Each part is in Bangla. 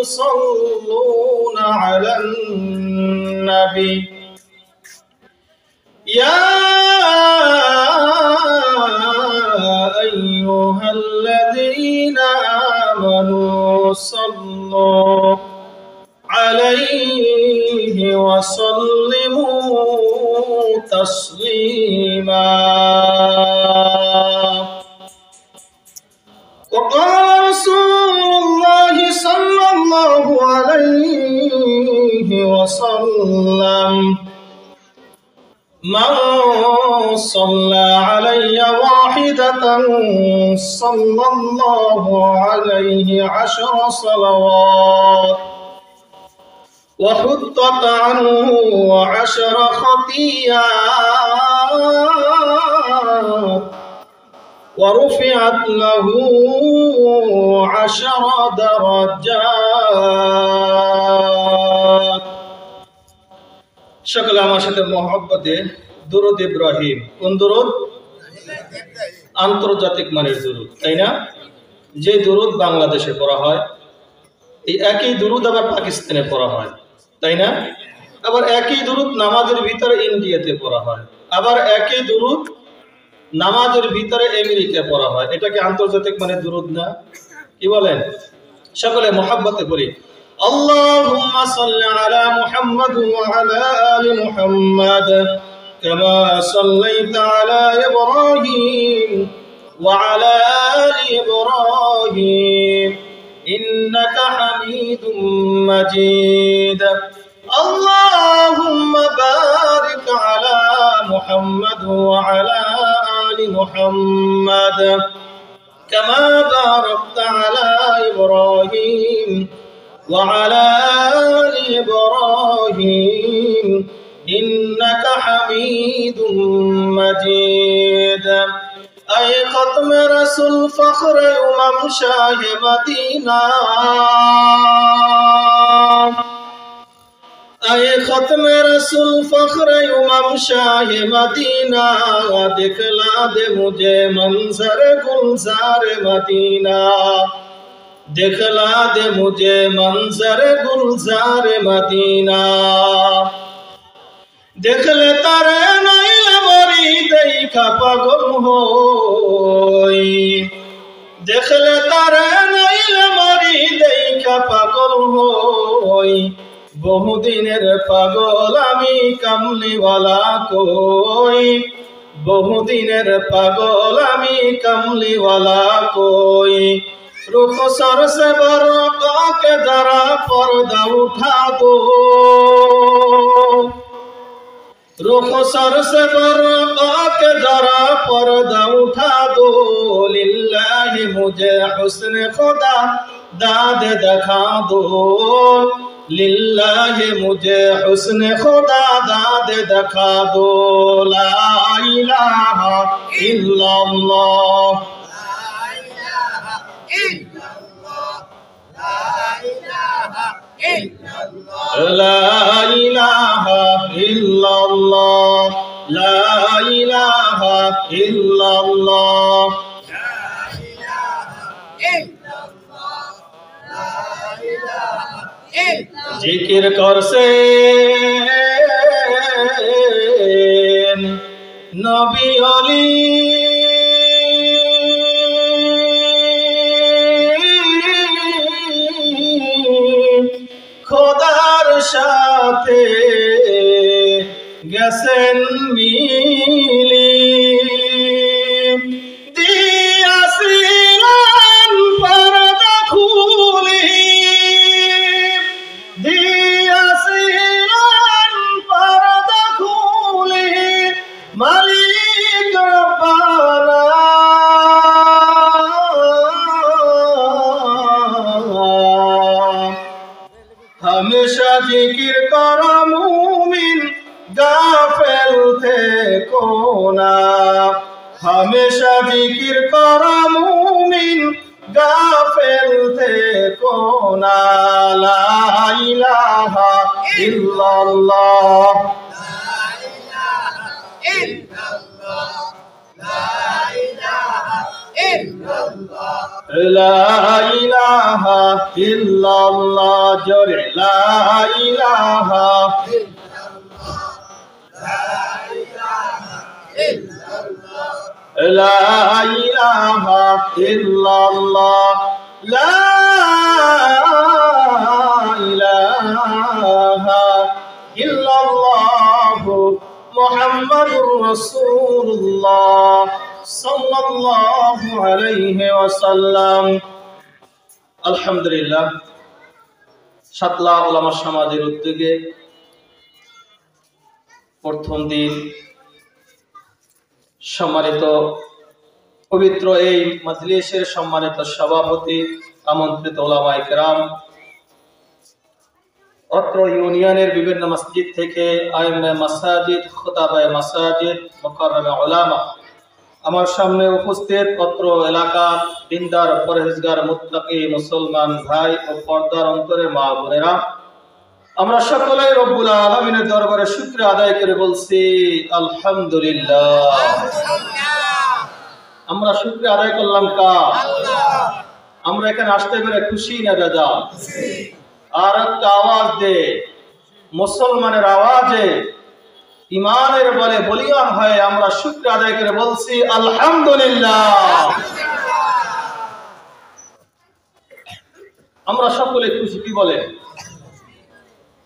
يصلون على النبي يا أيها الذين آمنوا صلوا عليه وسلموا تسليما وقال رسول الله صلى الله عليه وسلم من صلى علي واحدة صلى الله عليه 10 صلوات وحطت عنه 10 خطيئات ورفعت له 10 درجات সকলে আমার সাথে মহব্বতে দুরূদ ইব্রাহিম। কোন দুরূদ? আন্তর্জাতিক মানের দুরূদ, তাই না? যে দুরূদ বাংলাদেশে পড়া হয়, এই একই দুরূদ আবার পাকিস্তানে পড়া হয়, তাই না? আবার একই দুরূদ নামাজের ভিতরে ইন্ডিয়াতে পড়া হয়, আবার একই দুরূদ নামাজের ভিতরে আমেরিকায় পড়া হয়। এটা কি আন্তর্জাতিক মানের দুরূদ না? কি বলেন? সকলে মহব্বতে পড়ি اللهم صل على محمد وعلى آل محمد كما صليت على إبراهيم وعلى آل إبراهيم إنك حميد مجيد اللهم بارك على محمد وعلى آل محمد كما باركت على إبراهيم وعلى آل إبراهيم إنك حميد مجيد أي ختم رسول فخر أمم شاه مدینہ أي ختم رسول فخر أمم شاه مدینہ دکھلا دے مجھے منظر گلزار مدینہ दिखला दे मुझे मंजर गुलजार मदीना देखले तारे नाइल मरी देखा पागल होई देखले तारे नाइल मरी देखा पागल होई बहुदिनेर पागल आमी कामलीवाला कोई बहुदिनेर पागल आमी कामलीवाला कोई रुखसर से बरक़ा के जरा पर्दा उठा दो रुखसर से बरक़ा के जरा पर्दा उठा दो लिल्लाहि मुझे हुस्न खुदा दाद दिखा दो लिल्लाहि मुझे हुस्न खुदा दाद दिखा दो ला इलाहा इल्लल्लाह لا إله إلا الله لا إله إلا الله जिक्र करছেন নবী আলী খোদার সাথে গেছেন মিলি দিয়াছিলেন পর্দা খুলি দিয়াছিলেন পর্দা খুলি মালিক রব্বানা हमेशा जिक्र करो मुमिन गाफिल থেকো না हमेशा जिक्र करो मुमिन गाफिल থেকো না লা ইলাহা ইল্লাল্লাহ লা ইলাহা ইল্লাল্লাহ লা ইলাহা ইল্লাল্লাহ লা ইলাহা ইল্লাল্লাহ জোরে লা ইলাহা লা ইলাহা ইল্লাল্লাহ লা ইলাহা ইল্লাল্লাহ মুহাম্মাদুর রাসূলুল্লাহ সাল্লাল্লাহু আলাইহি ওয়াসাল্লাম। আলহামদুলিল্লাহ, সাতলা উলামা সমাজের উদ্যোগে প্রথম দিন সম্মানিত পবিত্র এই মাজলিসের সম্মানিত সভাপতি, আমন্ত্রিত উলামায়ে কেরাম, অত্র ইউনিয়নের বিভিন্ন মসজিদ থেকে আইম্মে মাসাজিদ, খুতাবায়ে মাসাজিদ, মুকাররমে উলামা, আমার সামনে উপস্থিত অত্র এলাকার দিনদার পরহেজগার মুত্তাকি মুসলমান ভাই ও পর্দার অন্তরে মা বোনেরা, আমরা সকলেই রব্বুল আলামিনের দরবারে শুকরিয়া আদায় করে বলছি আলহামদুলিল্লাহ। আমরা শুকরিয়া আদায় করলাম কার? আল্লাহ। আমরা এখানে আসতে পেরে খুশি না বেজা? খুশি। আর একটা আওয়াজ দে, মুসলমানের আওয়াজে ইমানের বলে বলিয়ান হয়ে আমরা শুকরিয়া আদায় করে বলছি আলহামদুলিল্লাহ। আমরা সকলে খুশি। কি বলে?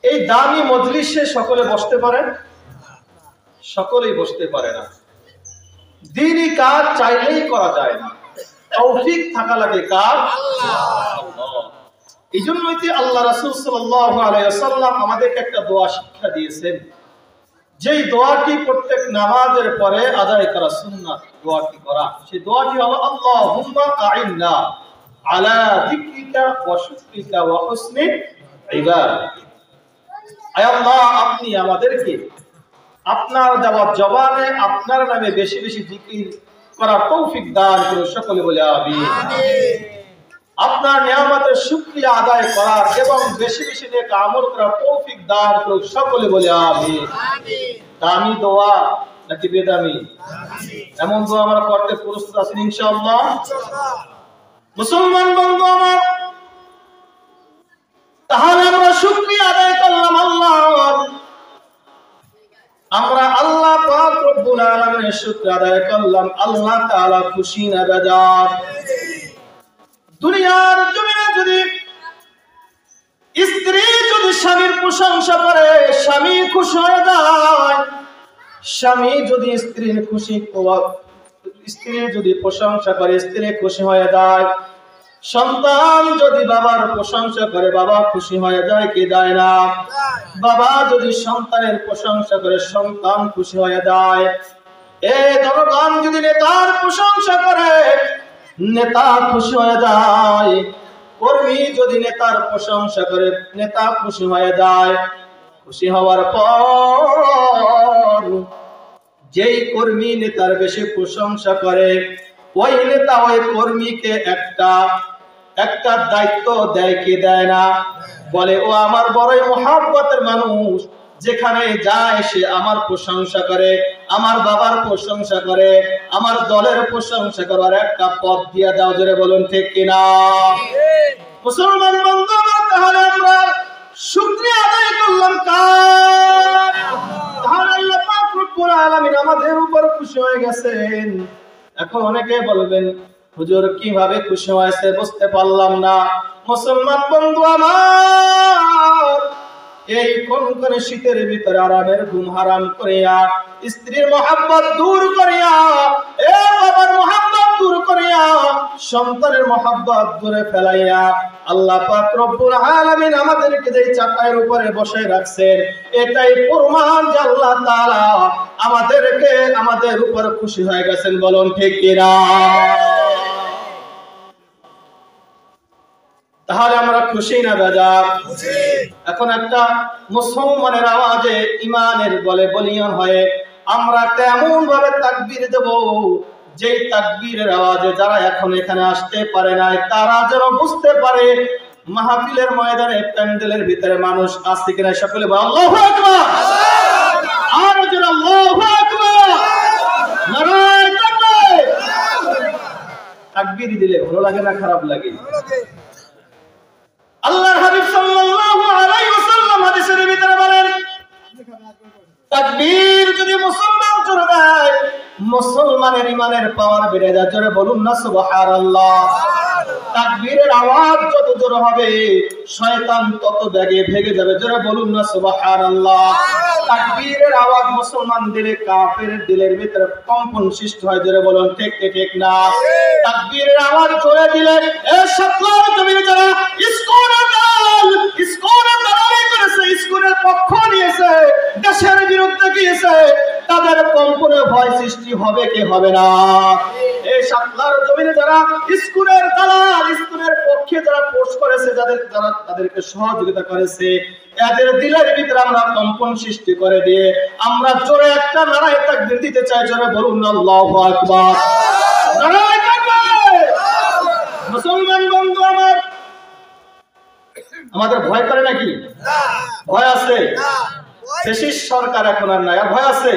এই দামি মজলিসে সকলে বসতে পারে? সকলেই বসতে পারে না। দ্বীনি কাজ চাইলেই করা যায় না, তৌফিক থাকা লাগে কার? আল্লাহ। এই জন্যই তো আল্লাহ রাসূল সাল্লাল্লাহু আলাইহি ওয়াসাল্লাম আমাদেরকে একটা দোয়া শিক্ষা দিয়েছেন, যেই দোয়াটি প্রত্যেক নামাজের পরে আদায় করা সুন্নাত। দোয়াটি করা, সেই দোয়াটি হলো আল্লাহুম্মা আইন্না আলা যিকরিকা ওয়া শুকরিকা ওয়া হুসনি ইবাদাতিক। আয় আল্লাহ, আপনি আমাদেরকে আপনার দেওয়া জবানে আপনার নামে বেশি বেশি জিকির করার তৌফিক দান করুন। সকলে বলে আমিন। আপনার নিয়ামতের শুকরিয়া আদায় করার এবং বেশি বেশি নেক আমল করার তৌফিক দান করুন। সকলে বলে আমিন। দামি দোয়া নাকি বেদামি? এমন দোয়া আমরা করতে প্রস্তুত আছি ইনশাআল্লাহ। মুসলমান বন্ধু আমার, তাহলে আমরা শুকরিয়া আদায় করলাম আল্লাহর। আমরা আল্লাহ পাক রব্বুল আলামিনের শুকর আদায় করলাম। আল্লাহ তাআলা খুশি না বেজার? দুনিয়ার জমিনে যদি স্ত্রী যদি স্বামীর প্রশংসা করে, স্বামী খুশি হয়ে যায়। স্বামী যদি স্ত্রীর যদি প্রশংসা করে, স্ত্রী খুশি হয়ে যায়। সন্তান যদি বাবার প্রশংসা করে, বাবা খুশি হয়ে যায় কি যায় না? বাবা যদি সন্তানের প্রশংসা করে, সন্তান খুশি হয়ে যায়। এই জনগণ যদি নেতার প্রশংসা করে, নেতা খুশি হয়ে যায়। কর্মী যদি নেতার প্রশংসা করে, নেতা খুশি হয়ে যায়। খুশি হওয়ার পর যেই কর্মী নেতার বেশি প্রশংসা করে, ওই নেতা ওই কর্মীকে একটা দায়িত্ব দেয় কি দেয় না? বলে ও আমার বড়ই মহব্বতের মানুষ, যেখানে যায় সে আমার প্রশংসা করে, আমার বাবার প্রশংসা করে, আমার দলের প্রশংসা করার একটা পদ দিয়ে দাও। জোরে বলুন ঠিক কিনা? মুসলমান বন্ধু আমার, তাহলে আমরা শুকরিয়া আদায় করলাম কার? তাহলে আল্লাহ পাক রব্বুল আলামিন আমাদের উপর খুশি হয়ে গেছেন। এখন অনেকে বলবেন, হুজুর কিভাবে খুশি হয়েছে বুঝতে পারলাম না। মুসলমান বন্ধু আমার, এই কনকনে শীতের ভিতরে আরামের ঘুম হারাম করিয়া, স্ত্রীর মহব্বত দূর করিয়া, বাবার মহব্বত দূর করিয়া, সন্তানের মহব্বত দূরে ফেলাইয়া আল্লাহ পাক রব্বুল আলামিন আমাদেরকে যে চাকায়ের উপরে বসে রাখছেন, এটাই প্রমাণ যে আল্লাহ তাআলা আমাদেরকে আমাদের উপর খুশি হয়ে গেছেন। বলুন ঠিক কিনা? তাহলে আমরা খুশি না বেজার? খুশি। এখন একটা মুসলমানের আওয়াজে ইমানের বলে বলিয়ান হয়ে আমরা তেমন ভাবে তাকবীর দেব, যেই তাকবীরের আওয়াজে যারা এখন এখানে আসতে পারে নাই তারা যেন বুঝতে পারে মাহফিলের ময়দানে, প্যান্ডেলের ভিতরে মানুষ আসছে কিনা। সকলে বলে আল্লাহু আকবার। আর যারা আল্লাহু আকবার, নারায়ে তাকবীর। তাকবীর দিলে ভালো লাগে না খারাপ লাগে? আল্লাহর হাবিব সাল্লাল্লাহু আলাইহি ওয়াসাল্লাম হাদিসের ভিতরে বলেন, তাকবীর যদি মুসলমান জোরে দেয়, মুসলমানের ঈমানের পাওয়ার বেড়ে যায়। জোরে বলুন না সুবহানাল্লাহ। তাকবীরের আওয়াজ যত জোরে হবে, শয়তান তত বেগে ভেগে যাবে। জোরে বলুন না সুবহানাল্লাহ। তাকবীরের আওয়াজ মুসলমান দিলে কাফেরের দিলের ভিতরে কম্পন সৃষ্টি হয়। জোরে বলুন ঠিক ঠিক না? তাকবীরের আওয়াজ জোরে দিলে এ সাতলার জমিনে যারা ইসকনের দালালি করেছে, ইসকনের পক্ষ নিয়েছে, দেশের বিরুদ্ধে গিয়েছে, তাদের কম্পনে ভয় সৃষ্টি হবে কি হবে না? এই সাতলার জমিনে যারা ইসকনের দালাল, ইসকনের পক্ষে যারা পোস্ট করেছে, যারা তাদেরকে সহযোগিতা করেছে, এদের দিলের ভিতরে আমরা কম্পন সৃষ্টি করে দিয়ে আমরা জোরে একটা নারায়ে তাকবীর দিতে চাই। জোরে বলুন আল্লাহু আকবার। নারায়ে তাকবীর। মুসলমান বন্ধু আমার, আমাদের ভয় করে নাকি? ভয় আছে? ফ্যাসিস্ট সরকার এখন আর নাই, আর ভয় আছে?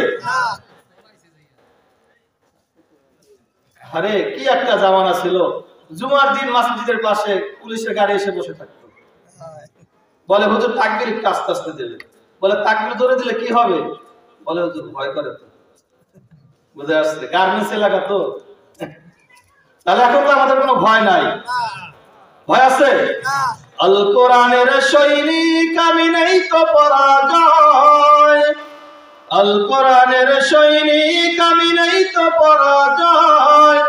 আরে কি একটা জামানা ছিল, জুমার দিন মসজিদের পাশে পুলিশের গাড়ি এসে বসে থাকতো, বলে হুজুর তাকবীর একটু আস্তে আস্তে দেবে। বলে তাকবীর ধরে দিলে কি হবে? বলে হুজুর ভয় করে তো। বুঝে আসছে? গার্মেন্টস এলাকা তো। তাহলে এখন তো আমাদের কোনো ভয় নাই। ভয় আছে? আল কোরআনের সৈনিক আমি নেই তো পরাজয়, আল কোরআনের সৈনিক আমি নেই তো পরাজয়,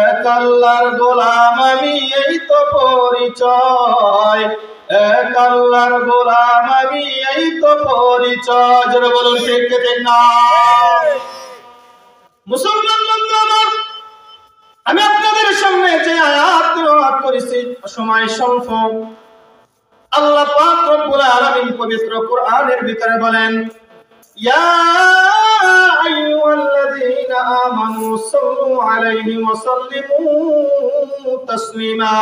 এক আল্লাহর গোলাম আমি এই তো পরিচয়, এক আল্লাহর গোলাম আমি এই তো পরিচয়। যারা বলুন ঠিক ঠিক না? মুসলমান বন্ধু আমার, আমি আপনাদের সামনে যে আয়াত তেলাওয়াত করেছি সময় স্বল্প, আল্লাহ পাক রব্বুল আলামিন পবিত্র কোরআনের ভিতরে বলেন, ইয়া আইয়ুহাল্লাযীনা আমানু সাল্লু আলাইহি ওয়া সাল্লিমু তাসলিমা।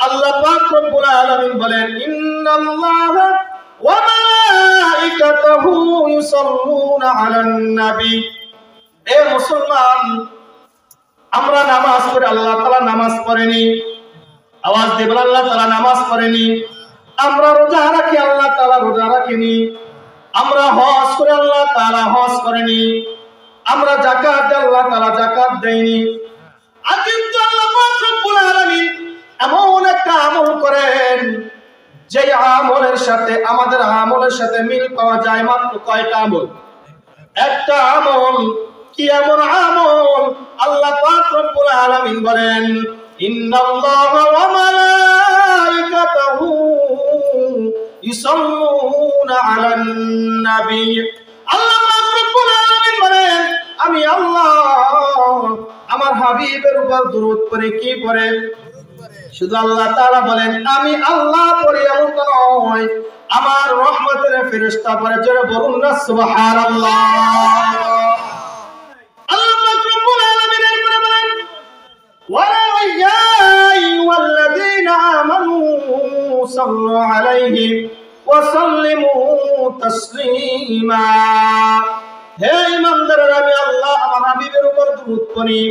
আল্লাহ পাক রব্বুল আলামিন বলেন, ইন্নাল্লাহা ওয়া মালাইকাতাহু ইউসাল্লুনা আলান নবী। এ মুসলমান, আমরা নামাজ পড়ি, আল্লাহ তাআলা নামাজ পড়েনি। আওয়াজ দেবেন, আল্লাহ তাআলা নামাজ পড়েনি। আমরা রোজা রাখি, আল্লাহ তাআলা রোজা রাখেনি। আমরা হজ করি, আল্লাহ তাআলা হজ করেনি। আমরা যাকাত দেই, আল্লাহ তাআলা যাকাত দেয়নি। আর কিন্তু আল্লাহ পাক রব্বুল আলামিন এমন একটা আমল করেন, যে আমলের সাথে আমাদের আমলের সাথে মিল পাওয়া যায় মাত্র কয়টা আমল? একটা আমল। কি এমন আমল? আল্লাহ পাক রব্বুল আলামিন বলেন, ইন্নাল্লাহা ওয়া মালাইকাতাহু ইউসাল্লুনা আলান নবী। আল্লাহ পাক রব্বুল আলামিন বলেন, আমি আল্লাহ আমার হাবিবের উপর দরুদ পড়ে। কি পড়ে? শুধু আল্লাহ তাআলা বলেন আমি আল্লাহ পড়ি এমন নয়, আমার রহমতের ফেরেশতা পড়ে। জোরে বলুন না সুবহানাল্লাহ। আল্লাহ পাক রব্বুল আলামিন এরপরে বলেন, ওয়া ইয়া আইয়ুহাল্লাযীনা আমানু সাল্লু আলাইহি ওয়া সাল্লিমু তাসলিমা। হে ঈমানদাররা, আমি আল্লাহ আমার হাবিবের উপর দরুদ পড়ি,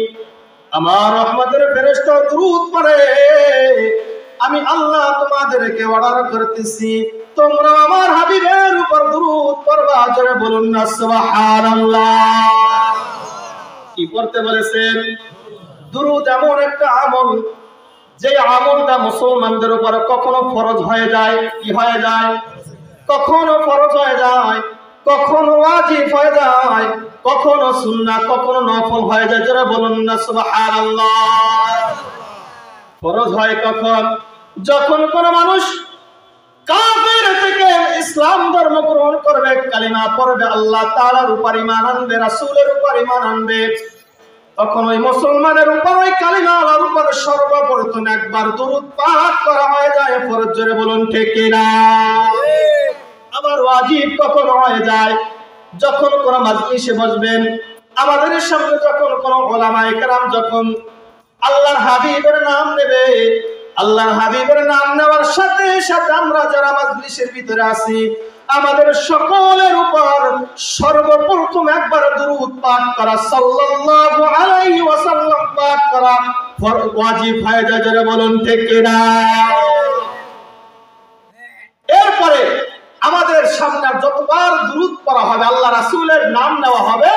আমার রহমতের ফেরেশতা দরুদ পড়ে। আমি আল্লাহ তোমাদেরকে অর্ডার করতেছি, তোমরা আমার হাবিবের উপর দরুদ পড়বা। জোরে বলুন না সুবহানাল্লাহ। কি করতে বলেছেন? দরুদ এমন একটা আমল, যে আমলটা মুসলমানদের উপর কখনো ফরজ হয়ে যায়, কি হয়ে যায়? কখনো ফরজ হয়ে যায়, কখনো ওয়াজিব হয়ে যায়, কখনো সুন্নাহ, কখনো নফল হয়ে যায়। যারা বলুন না সুবহানাল্লাহ। ফরজ হয় কখন? যখন কোন মানুষ কাফের থেকে ইসলাম ধর্ম গ্রহণ করবে, কালিমা পড়বে, আল্লাহ তাআলার উপর ঈমান আনবে, রাসূলের উপর ঈমান আনবে, তখন ওই মুসলমানের উপর ওই কালিমার উপর সর্বপ্রথম একবার দরুদ পাঠ করা হয়ে যায় ফরজ। জোরে বলুন ঠিক কি না? আবার ওয়াজিব কখন হয়ে যায়? যখন কোন মাজলিসে বসবেন, আমাদের সামনে যখন কোন উলামায়ে কেরাম যখন আল্লাহর হাবিবের নাম নেবে, আল্লাহর হাবিবের নাম নেওয়ার সাথে সাথে আমরা যারা মাজলিসের ভিতরে আছি, আমাদের সকলের উপর সর্বপ্রথম একবার দুরূদ পাঠ করা সাল্লাল্লাহু আলাইহি ওয়াসাল্লাম পাঠ করা ওয়াজিব হয়ে যায়। যারা বলুন ঠিক কিনা? এরপরে আমাদের সামনে যতবার দুরূদ পড়া হবে, আল্লাহ রাসূলের নাম নেওয়া হবে,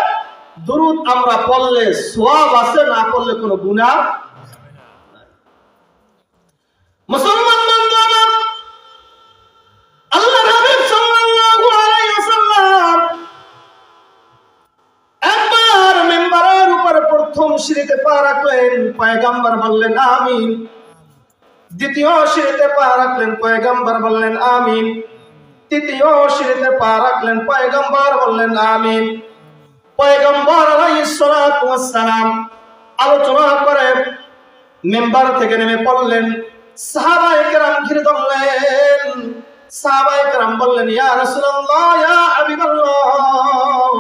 দুরূদ আমরা পড়লে সওয়াব আছে, না পড়লে কোনো গুনাহ। মুসলমান বান্দা আমার, আল্লাহর হাবিব সাল্লাল্লাহু আলাইহি ওয়াসাল্লাম একবার মিম্বারের উপর প্রথম সিঁড়িতে পা রাখলেন, পয়গম্বর বললেন আমিন। দ্বিতীয় সিঁড়িতে পা রাখলেন, পয়গম্বর বললেন আমিন। তৃতীয় সিঁড়িতে পা রাখলেন, পয়গম্বর বললেন আমিন। পয়গম্বর আলাইহিস সালাতু ওয়াস সালাম আলোচনা করে মিম্বার থেকে নেমে পড়লেন। সাহাবায়ে কেরাম ঘিরে ধরলেন। সাহাবায়ে কেরাম বললেন, ইয়া রাসূলুল্লাহ, ইয়া হাবিবাল্লাহ,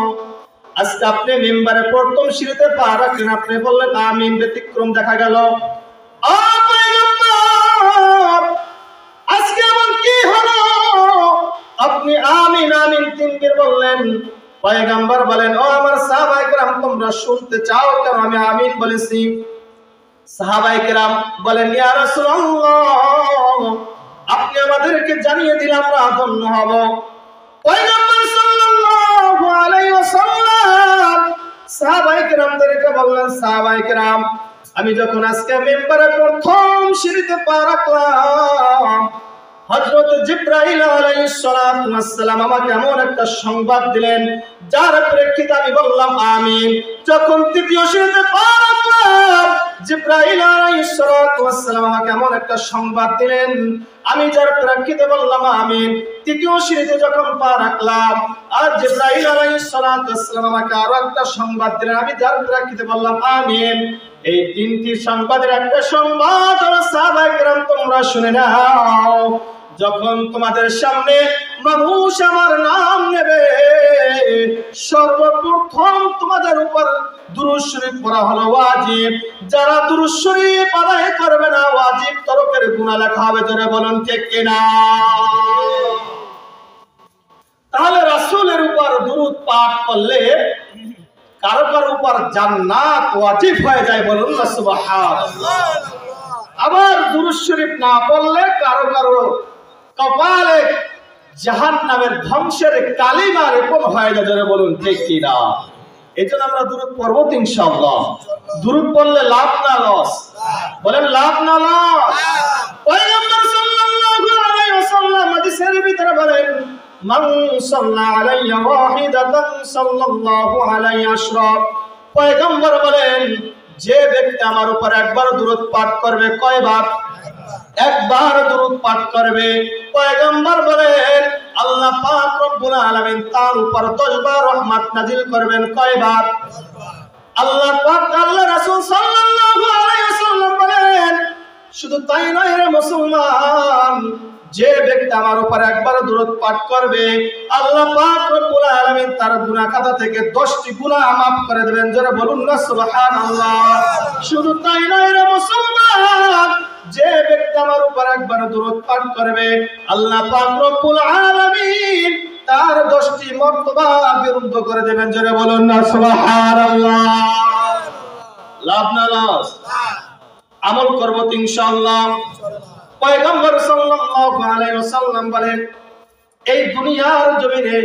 আজকে আপনি মিম্বারে প্রথম সিঁড়িতে পা রাখলেন, আপনি বললেন আমিন, ব্যতিক্রম দেখা গেল। ও পয়গম্বর, আজকে এমন কি হলো আপনি আমিন আমিন তিনবার বললেন? পয়গম্বর বলেন, ও আমার সাহাবায়ে কেরাম, তোমরা শুনতে চাও কেন আমি আমিন বলেছি? সাহাবায়ে কেরাম বলেন, ইয়া রাসূলুল্লাহ, আপনি আমাদেরকে জানিয়ে দিলে আমরা ধন্য হব। পয়গম্বর সাল্লাল্লাহু আলাইহি ওয়াসাল্লাম সাহাবায়ে কেরামদেরকে বললেন, সাহাবায়ে কেরাম, আমি যখন আজকে মিম্বারে প্রথম সিঁড়িতে পা রাখলাম, হযরত জিবরাইল আলাইহিস সালাতু ওয়াস সালাম আমাকে এমন একটা সংবাদ দিলেন, যার প্রেক্ষিতে আমি বললাম আমিন। যখন তৃতীয় সিঁড়িতে পা রাখলাম, জিবরাইল আলাইহিস সালাতু ওয়াস সালাম আমাকে এমন একটা সংবাদ দিলেন, আমি যার প্রেক্ষিতে বললাম আমিন। তৃতীয় সিঁড়িতে যখন পা রাখলাম, আর জিবরাইল আলাইহিস সালাতু ওয়াস সালাম আমাকে আরো একটা সংবাদ দিলেন, আমি যার প্রেক্ষিতে বললাম আমিন। এই তিনটি সংবাদের একটা সংবাদ হলো, সাহাবায়ে কেরাম তোমরা শুনে নাও, যখন তোমাদের সামনে মানুষ আমার নাম নেবে, সর্বপ্রথম তোমাদের উপর দুরূদ শরীফ পড়া হলো ওয়াজিব। যারা দুরূদ শরীফ আদায় করবে না, ওয়াজিব তরফের গুনাহ লেখা হবে। যারা বলুন ঠিক কিনা? তাহলে রাসূলের উপর দুরূদ পাঠ করলে কারো কারো উপর জান্নাত ওয়াজিব হয়ে যায়। বলুন না সুবহানাল্লাহ। আবার দুরূদ শরীফ না পড়লে কারো কারো কপালে জাহান্নামের ধ্বংসের কালিমা লেপন হয়ে যায়। যারা বলুন ঠিক কিনা? এজন্য আমরা দুরূদ পড়ব ইনশাআল্লাহ। দুরূদ পড়লে লাভ না লস? বলেন লাভ না লস? পয়গম্বর সাল্লাল্লাহু আলাইহি ওয়াসাল্লাম হাদিসের ভিতরে বলেন, মান সাল্লা আলাইয়া ওয়াহিদাতান সাল্লাল্লাহু আলাইহি আশরা। পয়গম্বর বলেন, যে ব্যক্তি আমার উপর একবার দুরূদ পাঠ করবে, কয়বার? একবার দুরূদ পাঠ করবে। পয়গম্বর বলেন, আল্লাহ পাক রব্বুল আলামিন তার উপর 10 বার রহমত নাজিল করবেন। কয়বার? আল্লাহ পাক, আল্লাহ রাসূল সাল্লাল্লাহু আলাইহি ওয়াসাল্লাম বলেন, শুধু তাই নয় রে মুসলমান, যে ব্যক্তি আমার উপর একবার দুরূদ পাঠ করবে, আল্লাহ পাক রব্বুল আলামিন তার গুনাহ খাতা থেকে 10টি গুনাহ মাফ করে দেবেন। যারা বলুন না সুবহানাল্লাহ। শুধু তাই নয় রে মুসলমান, যে ব্যক্তি আমার উপর একবার দুরূদ পাঠ করবে, আল্লাহ পাক রব্বুল আলামিন তার 10টি মর্তবা বৃদ্ধ করে দেবেন। যারা বলুন না সুবহানাল্লাহ। লাভ না লস? আমল করব ইনশাআল্লাহ। পয়গম্বর সাল্লাল্লাহু আলাইহি ওয়াসাল্লাম বলেন, এই দুনিয়ার জমিনে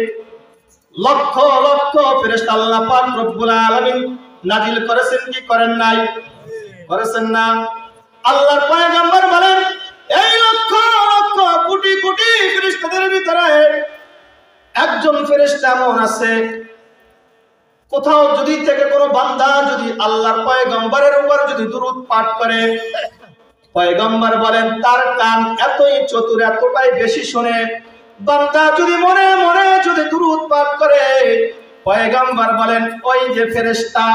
লক্ষ লক্ষ ফেরেশতা আল্লাহ পাক রব্বুল আলামিন নাজিল করেছেন কি করেন নাই? করেছেন না? আল্লাহর পয়গম্বর বলেন, এই লক্ষ লক্ষ কোটি কোটি ফেরেশতাদের ভিতরে একজন ফেরেশতা এমন আছে, কোথাও যদি থেকে কোনো বান্দা যদি আল্লাহর পয়গম্বরের উপর যদি দুরূদ পাঠ করে, পয়গম্বর বলেন তার কান এতই চতুর, এতটাই বেশি শুনে, বান্দা যদি মনে মনে যদি দুরূদ পাঠ করে, পয়গম্বর বলেন ওই যে ফেরেশতা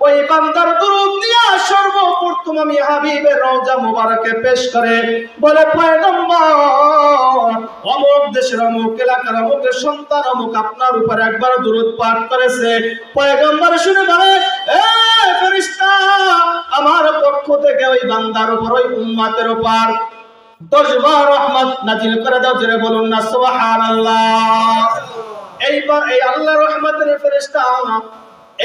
ওই বান্দার দুরূদ দিয়া সর্বপ্রথম আমি হাবিবের রওজা মুবারকে পেশ করে, বলে পয়গম্বর অমুক দেশের অমুক এলাকার অমুকের সন্তান অমুক আপনার উপর একবার দুরূদ পাঠ করেছে। পয়গম্বর শুনে বলে, এ ফেরেশতা, আমার পক্ষ থেকে ওই বান্দার উপর ওই উম্মতের উপর 10 বার রহমত নাজিল করে দাও, জোরে বলুন না সুবহানাল্লাহ। এইবার এই আল্লাহর রহমতের ফেরেশতা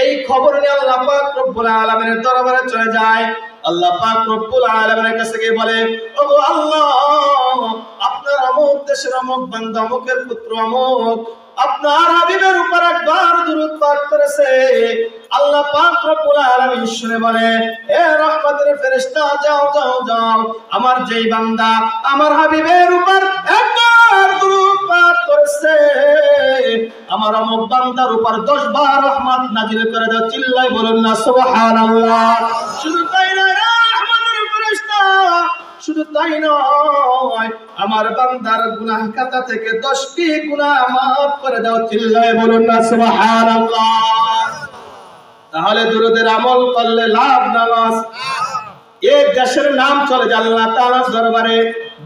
এই খবর নিয়ে আল্লাহ পাক রব্বুল আলামিনের দরবারে চলে যায়। আল্লাহ পাক রব্বুল আলামিনের কাছে গিয়ে বলে, ওগো আল্লাহ, আপনার অমুক দেশের অমুক বান্দা অমুকের পুত্র অমুক আপনার হাবিবের উপর একবার দুরূদ পাঠ করেছে। আল্লাহ পাক রব্বুল আলামিন শুনে বলে, এ রহমতের ফেরেশতা, যাও যাও যাও, আমার যেই বান্দা আমার হাবিবের উপর একবার দুরূদ পাঠ করেছে, আমার অমুক বান্দার উপর 10 বার রহমত নাজিল করে দাও। চিল্লায় বলুন না সুবহানাল্লাহ। শুধু তাই নয় রহমতের ফেরেশতা, শুধু তাই নয়, আমার বান্দার গুনাহ খাতা থেকে 10টি গুনাহ মাফ করে দাও। চিল্লায় বলুন না সুবহানাল্লাহ। তাহলে দুরূদের আমল করলে লাভ না লস? এক দেশের নাম চলে যায় আল্লাহ তাআলার দরবারে,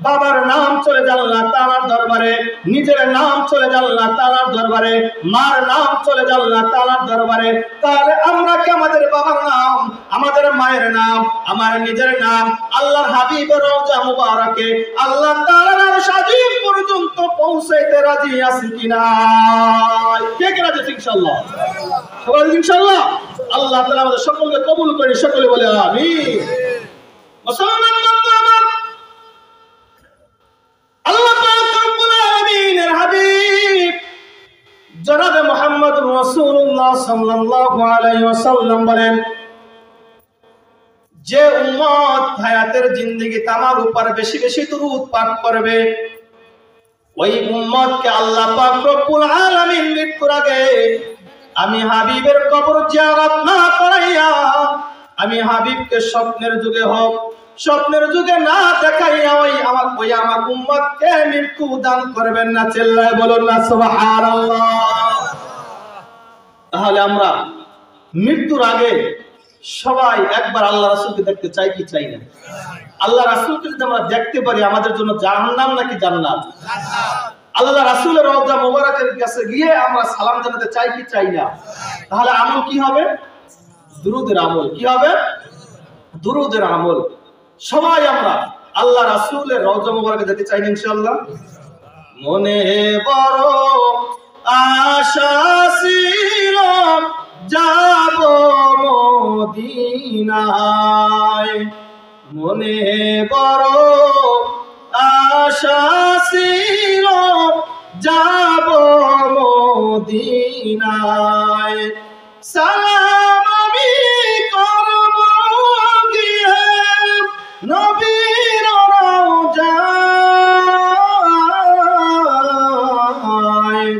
বাবার নাম চলে যায় আল্লাহ তাআলার দরবারে, নিজের নাম চলে যায় আল্লাহ তাআলার দরবারে, মার নাম চলে যায় আল্লাহ তাআলার দরবারে। তাহলে আমরা কি আমাদের বাবার নাম, আমাদের মায়ের নাম, আমার নিজের নাম আল্লাহর হাবিবের রওজা মুবারকে আল্লাহ তাআলার আরশ আজিম পর্যন্ত পৌঁছাইতে রাজি আছি কিনা? কে কে রাজি? ইনশাআল্লাহ, সবাই ইনশাআল্লাহ। আল্লাহ তাআলা আমাদের সকলকে কবুল করে, সকলে বলে আমিন। মুসলমান বান্দা, আল্লাহ পাক রব্বুল আলামিনের হাবিব জনাবে মুহাম্মদুর রাসূলুল্লাহ সাল্লাল্লাহু আলাইহি ওয়াসাল্লাম বলেন, যে উম্মত হায়াতের জিন্দেগিতে আমার উপর বেশি বেশি দুরূদ পাঠ করবে, ওই উম্মতকে আল্লাহ পাক রব্বুল আলামিন মৃত্যুর আগে আমি হাবিবের কবর জিয়ারত না করাইয়া, আমি হাবিবকে স্বপ্নের যুগে হোক স্বপ্নের যুগে না দেখাইয়া ওই আমার উম্মতকে মৃত্যু দান করবেন না। চিল্লায় বলুন না সুবহানাল্লাহ। তাহলে আমরা মৃত্যুর আগে সবাই একবার আল্লাহ রাসূলকে দেখতে চাই কি চাই না? আল্লাহ রাসূলকে যদি আমরা দেখতে পারি আমাদের জন্য জাহান্নাম নাকি জান্নাত? আল্লাহ রাসূলের রওজা মুবারকের কাছে গিয়ে আমরা সালাম জানাতে চাই কি চাই না? তাহলে আমল কি হবে? দুরূদের আমল। কি হবে? দুরূদের আমল। সবাই আমরা আল্লাহ রাসূলের রওজা মুবারকে যেতে চাই ইনশাআল্লাহ। মনে বড় আশা ছিল যাব মদিনায়, মনে বড় আশা ছিল যাব মদিনায়, সালাম আমি করব গিয়ে নবীর রওজায়,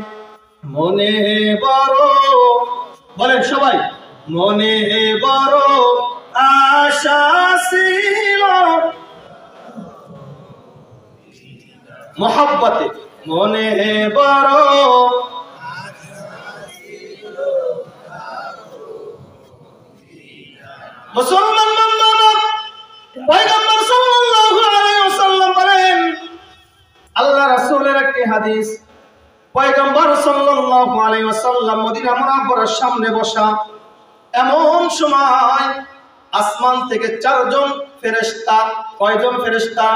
মনে বড়, বলেন সবাই, মনে বড় আশা ছিল মোহাব্বতে, মনে বড় মুসলমান বান্দা, পয়গম্বর সাল্লাল্লাহু আলাইহি ওয়াসাল্লাম বলেন, আল্লাহ রাসূলের একটি হাদিস, পয়গম্বর সাল্লাল্লাহু আলাইহি ওয়াসাল্লাম মদিনা মুনাওয়ারার সামনে বসা, এমন সময় আসমান থেকে 4 জন ফেরেশতা, কয়জন ফেরেশতা?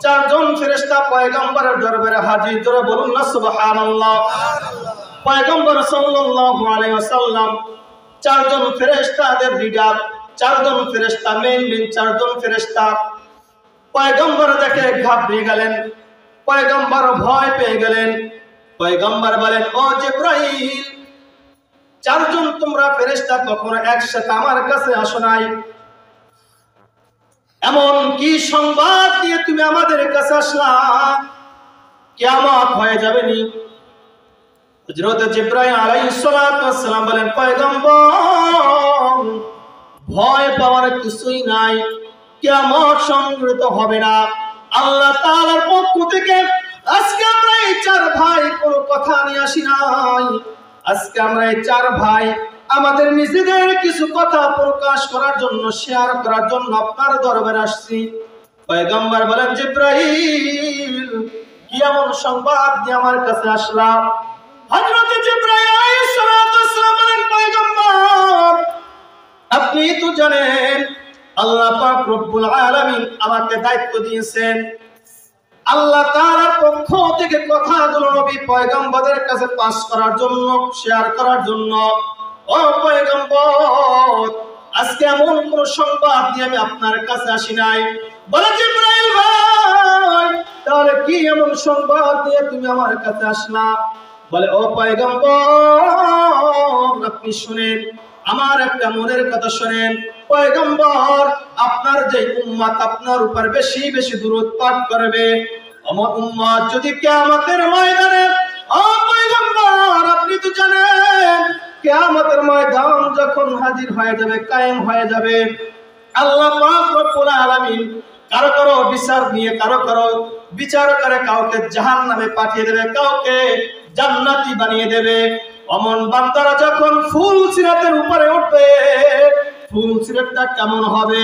4 জন ফেরেশতা পয়গম্বরের দরবারে হাজির। জোরে বলুন না সুবহানাল্লাহ। পয়গম্বর সাল্লাল্লাহু আলাইহি ওয়াসাল্লাম 4 জন ফেরেশতাদের লিডার, 4 জন ফেরেশতা, মেইন 4 জন ফেরেশতা। পয়গম্বর দেখে ঘাবড়ে গেলেন, পয়গম্বর ভয় পেয়ে গেলেন। পয়গম্বর বলেন, ও জিবরাইল, 4 জন তোমরা ফেরেশতা কখনো একসাথে আমার কাছে আসো নাই, এমন কি সংবাদ দিয়ে তুমি আমাদের কাছে আসলা? কিয়ামত হয়ে যাবে নি? হযরত জিবরাইল আলাইহিস সালাতু ওয়াস সালাম বলেন, পয়গম্বর, ভয় পাওয়ার কিছুই নাই, কিয়ামত সংঘটিত হবে না। আল্লাহ তাআলার পক্ষ থেকে আজকে আমরা এই 4 ভাই কোনো কথা নিয়ে আসি নাই। আজকে আমরা এই 4 ভাই আমাদের নিজেদের কিছু কথা প্রকাশ করার জন্য, শেয়ার করার জন্য আপনার দরবারে আসছি। পয়গম্বর বলেন, জিবরাইল, কি এমন সংবাদ নিয়ে আমার কাছে আসলাম? হযরত জিবরাইল আলাইহিস সালাতু ওয়াস সালাম বলেন, পয়গম্বর, আপনি তো জানেন আল্লাহ পাক রব্বুল আলামিন আমাকে দায়িত্ব দিয়েছেন আল্লাহ তাআলার পক্ষ থেকে কথাগুলো নবী পয়গম্বরের কাছে পাস করার জন্য, শেয়ার করার জন্য। ও পয়গম্বর, আজকে এমন কোন সংবাদ নিয়ে আমি আপনার কাছে আসি নাই। বলে জিবরাইল ভাই, তাহলে কি এমন সংবাদ নিয়ে তুমি আমার কাছে আসলা? বলে ও পয়গম্বর, আপনি শুনেন, আমার একটা মনের কথা শুনেন। পয়গম্বর, আপনার যে উম্মত আপনার উপর বেশি বেশি দুরূদ পাঠ করবে, আমার উম্মত যদি কিয়ামতের ময়দানে, ও পয়গম্বর আপনি তো জানেন কিয়ামতের ময়দান যখন হাজির হয়ে যাবে, কায়েম হয়ে যাবে, আল্লাহ পাক রব্বুল আলামিন কারো কারো বিচার নিয়ে, কারো কারো বিচার করে কাউকে জাহান্নামে পাঠিয়ে দেবে, কাউকে জান্নাতি বানিয়ে দেবে। অমন বান্দারা যখন ফুল সিরাতের উপরে উঠবে, ফুল সিরাতটা কেমন হবে?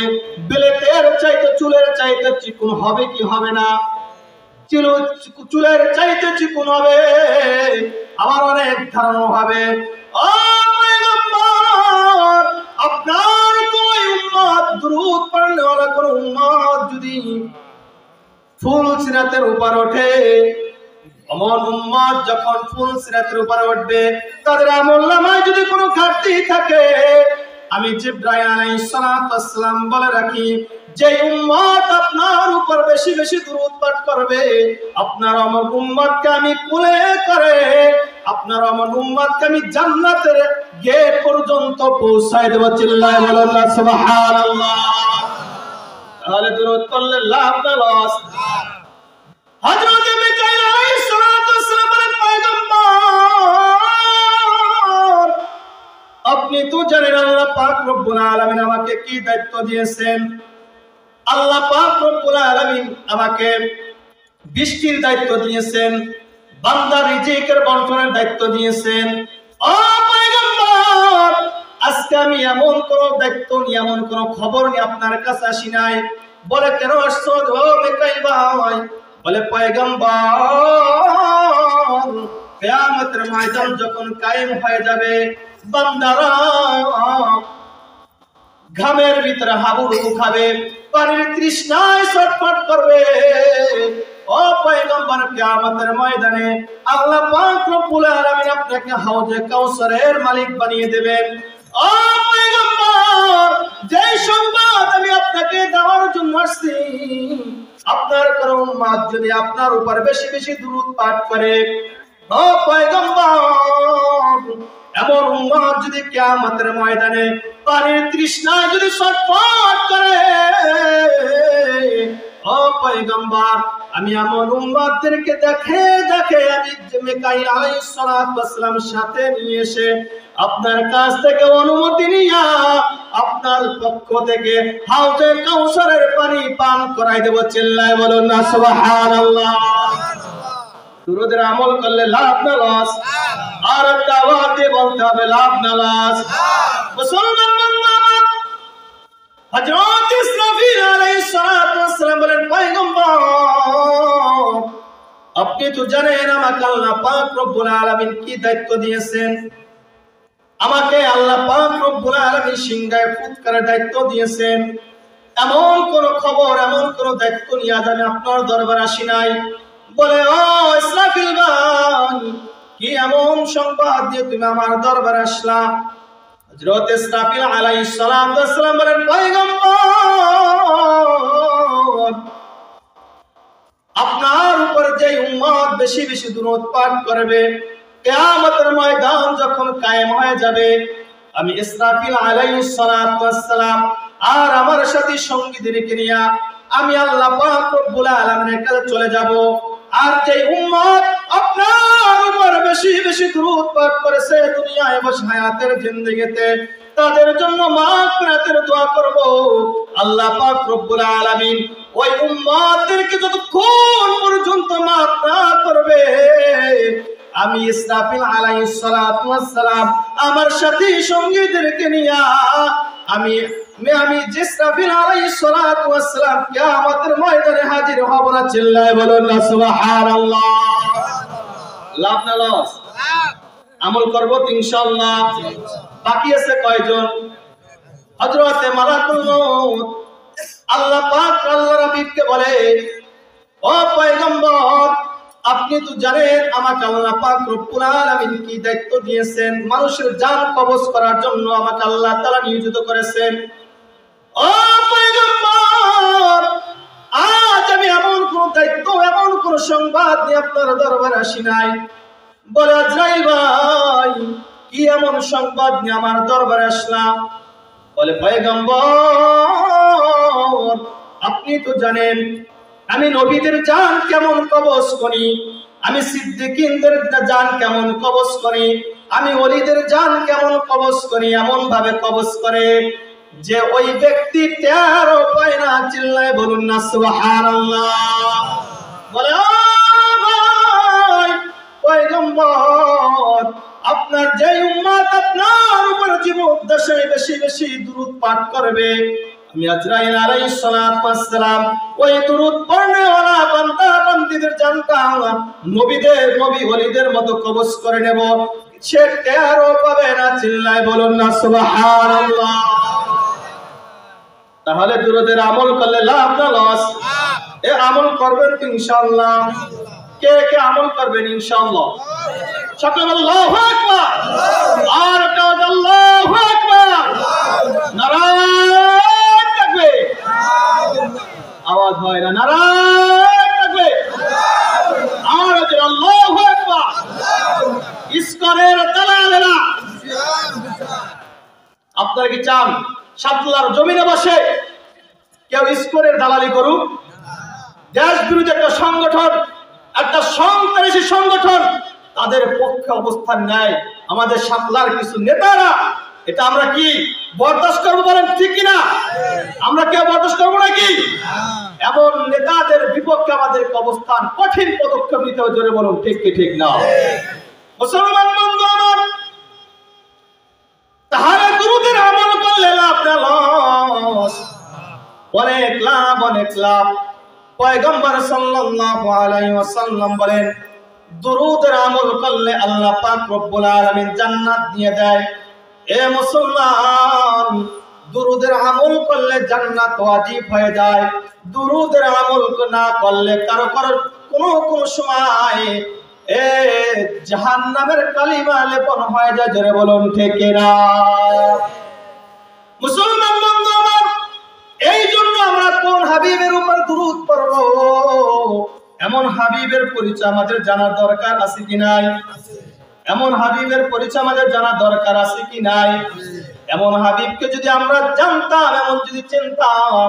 বেলেতের চাইতে, চুলের চাইতে চিকন হবে কি হবে না? চুলের চাইতে চিকন হবে, আমার অনেক ধারণা হবে। ও পয়গম্বর, আপনার কোন উম্মত দুরূদ পড়লে ওরা কোন উম্মত যদি ফুল সিরাতের উপর ওঠে, এমন উম্মত যখন ফুল সিরাতের উপরে উঠবে, তাদের আমলনামায় যদি কোনো ঘাটতি থাকে, আমি জিবরাইল আলাইহিস সালাতু ওয়াস সালাম বলে রাখি, যে উম্মত আপনার উপর বেশি বেশি দুরূদ পাঠ করবে, আপনার আমার উম্মতকে আমি কোলে করে, আপনার আমার উম্মতকে আমি জান্নাতের গেট পর্যন্ত পৌঁছায় দেব। চিল্লায় বলেন না সুবহানাল্লাহ। তাহলে দুরূদ পড়লে লাভ না লস? হযরত মিকাইল আলাইহিস সালাতু ওয়াস সালাম বলেন, পয়গম্বর আপনি তো জানেন আল্লাহ পাক রব্বুল আলামিন আমাকে কি দায়িত্ব দিয়েছেন। আল্লাহ পাক রব্বুল আলামিন আমাকে বৃষ্টির দায়িত্ব দিয়েছেন, বান্দার রিজিকের বন্টনের দায়িত্ব দিয়েছেন। ও পয়গম্বর, আজকে আমি এমন কোন দায়িত্ব নিয়ে, এমন কোন খবর নিয়ে আপনার কাছে আসি নাই। বলে কেন আসছো ও মিকাইল ভাই? বলে পয়গম্বর, কিয়ামতের ময়দান যখন কায়েম হয়ে যাবে, বান্দারা ঘামের ভিতরে হাবুডুবু খাবে, পানির তৃষ্ণায় ছটফট করবে। ও পয়গম্বর, কিয়ামতের ময়দানে আল্লাহ পাক রব্বুল আলামিন আপনাকে হাউজে কাউসারের মালিক বানিয়ে দেবেন। ও পয়গম্বর, যে সংবাদ আমি আপনাকে দেওয়ার জন্য আসছি, আপনার কোন উম্মত যদি আপনার উপর বেশি বেশি দুরূদ পাঠ করে, ও পয়গম্বর, এমন উম্মত যদি কিয়ামতের ময়দানে পানির তৃষ্ণায় যদি ছটফট করে, ও পয়গম্বর, আমি এমন উম্মতদেরকে দেখে দেখে আমি মিকাইল আলাইহিস সালাতু ওয়াস সালাম সাথে নিয়ে এসে আপনার কাছ থেকে অনুমতি নিয়া আপনার পক্ষ থেকে হাউজে কাউসারের পানি পান করাই দেব। চিল্লায় বলুন না সুবহানাল্লাহ। দুরূদের আমল করলে লাভ না লস? আর একটা আওয়াজ দিয়ে বলতে হবে লাভ না লস? মুসলমান বান্দা, হযরত ইসরাফিল আলাইহিস সালাতু ওয়াস সালাম বলেন, পয়গম্বর আপনি তো জানেন আমাকে আল্লাহ পাক রব্বুল আলামিন কি দায়িত্ব দিয়েছেন। আমাকে আল্লাহ পাক রব্বুল আলামিন সিংহায় ফুৎকারের দায়িত্ব দিয়েছেন। এমন কোন খবর, এমন কোন দায়িত্ব নিয়ে আজ আমি আপনার দরবারে আসি নাই। বলে ও ইসরাফিল ভাই, কি এমন সংবাদ দিয়ে তুমি আমার দরবারে আসলা? হযরত ইসরাফিল আলাইহিস সালাতু ওয়াস সালাম বলেন, পয়গম্বর আপনার উপর যে উম্মত বেশি বেশি দুরূদ পাঠ করবে, কিয়ামতের ময়দান যখন কায়েম হয়ে যাবে, আমি ইসরাফিল আলাইহিস সালাতু ওয়াস সালাম আর আমার সাথী সঙ্গীদেরকে নিয়ে আমি আল্লাহ পাক রব্বুল আলামিনের কাছে চলে যাব। আর যে উম্মত আপনার উপর বেশি বেশি দুরূদ পাঠ করেছে দুনিয়ায় বসে হায়াতের জিন্দেগিতে, তাদের জন্য মাগফিরাতের দোয়া করব। আল্লাহ পাক রব্বুল আলামিন ওই উম্মতদেরকে যতক্ষণ পর্যন্ত মাফ না করবে, আমি ইসরাফিল আলাইহিস সালাতু ওয়াস সালাম আমার সাথী সঙ্গীদেরকে নিয়ে আমি ইসরাফিল আলাইহিস সালাতু ওয়াস সালাম কিয়ামতের ময়দানে হাজির হব না। চিল্লায় বলুন না সুবহানাল্লাহ। লাভ না লস? আমল করব ইনশাআল্লাহ। বাকি আছে কয়জন? হযরতে মালাকুল মউত আল্লাহ পাক আল্লাহর হাবিবকে বলে, ও পয়গম্বর, আপনি তো জানেন আমাকে আল্লাহ পাক রব্বুল আলামিন কি দায়িত্ব দিয়েছেন, মানুষের জান কবজ করার জন্য আমাকে আল্লাহ তাআলা নিয়োজিত করেছেন। ও পয়গম্বর, আজ আমি এমন কোন দায়িত্ব, এমন কোন সংবাদ নিয়ে আপনার দরবারে আসি নাই। বলে আজরাইল ভাই, কি এমন সংবাদ নিয়ে আমার দরবারে আসলাম? বলে পয়গম্বর, আপনি তো জানেন আমি নবীদের জান কেমন কবজ করি, আমি সিদ্দিকীনদের জান কেমন কবজ করি, আমি ওলিদের জান কেমন কবজ করি। এমন ভাবে কবজ করে যে ওই ব্যক্তি টেরও পায় না। চিল্লায় বলুন না সুবহানাল্লাহ। বলে ও ভাই পয়গম্বর, আপনার যে উম্মত আপনার উপর জীবদ্দশায় বেশি বেশি দুরূদ পাঠ করবে, আমি আজরাইল আলাইহিস সালাতু ওয়াস সালাম ওই দুরূদ পড়নেওয়ালা বান্দা বান্দীদের জানটা নবীদের, নবী ওলিদের মতো কবজ করে নেব, সে টেরও পাবে না। চিল্লায় বলুন না সুবহানাল্লাহ। তাহলে দুরূদের আমল করলে লাভ না লস? এ আমল করবেন তো ইনশাআল্লাহ? কে কে আমল করবেন ইনশাআল্লাহ? সকলে আল্লাহু আকবার। আর কাদ আল্লাহু আকবার। নারায়ে তাকবীর। আওয়াজ হয় না? নারায়ে তাকবীর। আর আল্লাহু আকবার। ইসকনের দালালেরা, আপনারা কি চান সাতলার জমিনে বসে কেউ ইসকনের দালালি করুক? দেশ বিরোধী একটা সংগঠন, একটা সন্ত্রাসী সংগঠন তাদের পক্ষে অবস্থান নেয় আমাদের সাতলার কিছু নেতারা, এটা আমরা কি বরদাস্ত করবো? বলেন ঠিক কিনা? আমরা কেউ বরদাস্ত করবো নাকি? এমন নেতাদের বিপক্ষে আমাদের অবস্থান, কঠিন পদক্ষেপ নিতে হবে। জোরে বলুন ঠিক কি ঠিক না? মুসলমান বন্ধু আমার, তাহলে দুরূদের আমল করলে লাভ না লস? অনেক লাভ, অনেক লাভ। পয়গম্বর সাল্লাল্লাহু আলাইহি ওয়াসাল্লাম বলেন, দুরূদের আমল করলে আল্লাহ পাক রব্বুল আলামিন জান্নাত দিয়ে দেয়। এ মুসলমান, দুরূদের আমল করলে জান্নাত ওয়াজিব হয়ে যায়। দুরূদের আমল না করলে কারো কারো কোন সময় জাহান্নামের কালিমা লেপন হয়ে যায়। জোরে বলুন ঠিক কিনা? মুসলমান বন্ধু আমার, এই জন্য আমরা কোন হাবিবের উপর দুরূদ পড়ব, এমন হাবিবের পরিচয় আমাদের জানা দরকার আছে কি নাই? এমন হাবিবের পরিচয় আমাদের জানা দরকার আছে কি নাই? এমন হাবিবকে যদি আমরা জানতাম, এমন যদি চিনতাম,